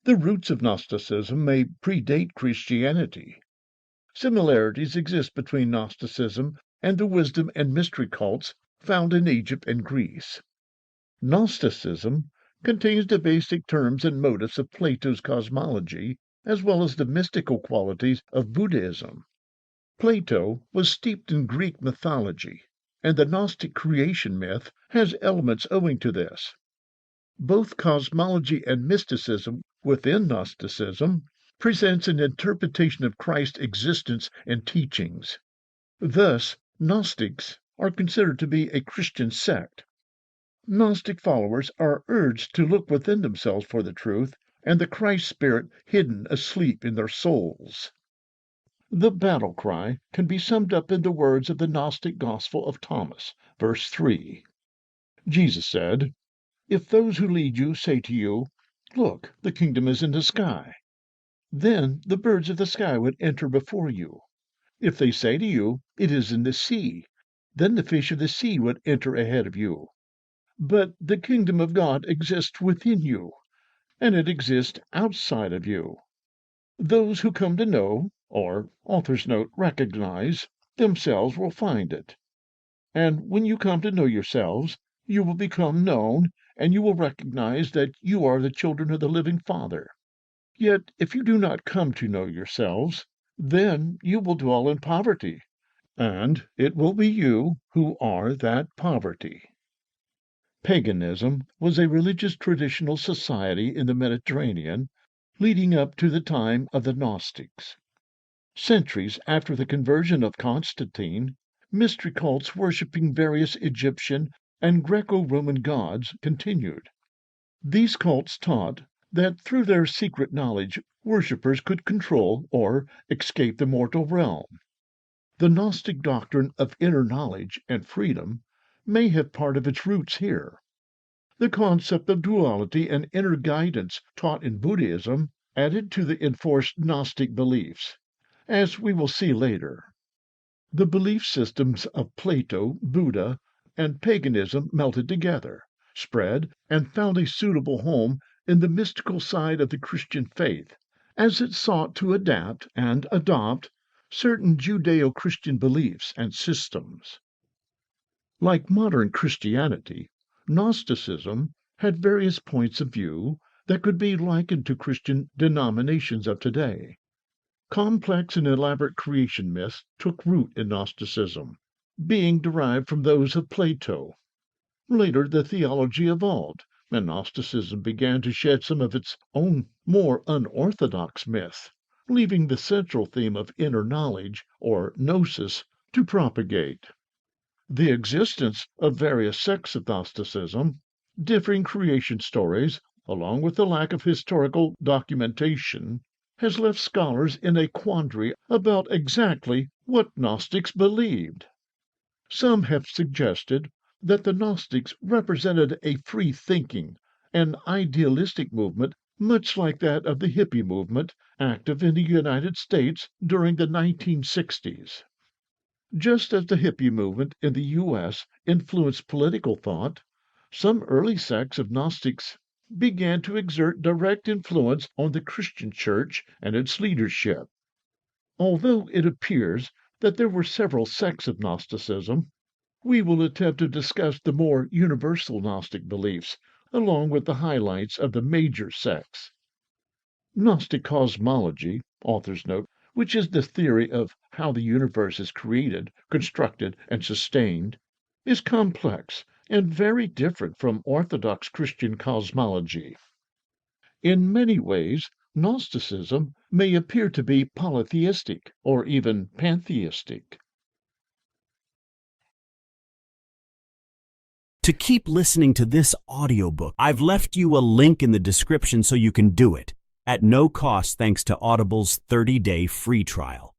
The roots of Gnosticism may predate Christianity. Similarities exist between Gnosticism and the wisdom and mystery cults found in Egypt and Greece. Gnosticism contains the basic terms and motives of Plato's cosmology, as well as the mystical qualities of Buddhism. Plato was steeped in Greek mythology, and the Gnostic creation myth has elements owing to this. Both cosmology and mysticism within Gnosticism presents an interpretation of Christ's existence and teachings. Thus, Gnostics are considered to be a Christian sect. Gnostic followers are urged to look within themselves for the truth and the Christ spirit hidden asleep in their souls. The battle cry can be summed up in the words of the Gnostic Gospel of Thomas, verse 3. Jesus said, "If those who lead you say to you, 'Look, the kingdom is in the sky,' then the birds of the sky would enter before you. If they say to you, 'It is in the sea,' then the fish of the sea would enter ahead of you. But the kingdom of God exists within you, and it exists outside of you. Those who come to know, or author's note, recognize, themselves will find it. And when you come to know yourselves, you will become known, and you will recognize that you are the children of the living Father. Yet if you do not come to know yourselves, then you will dwell in poverty, and it will be you who are that poverty." Paganism was a religious traditional society in the Mediterranean leading up to the time of the Gnostics. Centuries after the conversion of Constantine, mystery cults worshipping various Egyptian and Greco-Roman gods continued. These cults taught that through their secret knowledge worshippers could control or escape the mortal realm. The Gnostic doctrine of inner knowledge and freedom may have part of its roots here. The concept of duality and inner guidance taught in Buddhism added to the enforced Gnostic beliefs, as we will see later. The belief systems of Plato, Buddha, and paganism melted together, spread, and found a suitable home in the mystical side of the Christian faith, as it sought to adapt and adopt certain Judeo-Christian beliefs and systems. Like modern Christianity, Gnosticism had various points of view that could be likened to Christian denominations of today. Complex and elaborate creation myths took root in Gnosticism, being derived from those of Plato. Later, the theology evolved, and Gnosticism began to shed some of its own more unorthodox myths, leaving the central theme of inner knowledge, or gnosis, to propagate. The existence of various sects of Gnosticism, differing creation stories, along with the lack of historical documentation, has left scholars in a quandary about exactly what Gnostics believed. Some have suggested that the Gnostics represented a free-thinking and idealistic movement much like that of the hippie movement active in the United States during the 1960s. Just as the hippie movement in the U.S. influenced political thought, some early sects of Gnostics began to exert direct influence on the Christian church and its leadership. Although it appears that there were several sects of Gnosticism, we will attempt to discuss the more universal Gnostic beliefs, along with the highlights of the major sects. Gnostic cosmology, author's note, which is the theory of how the universe is created, constructed, and sustained, is complex and very different from Orthodox Christian cosmology. In many ways, Gnosticism may appear to be polytheistic or even pantheistic. To keep listening to this audiobook, I've left you a link in the description so you can do it, at no cost thanks to Audible's 30-day free trial.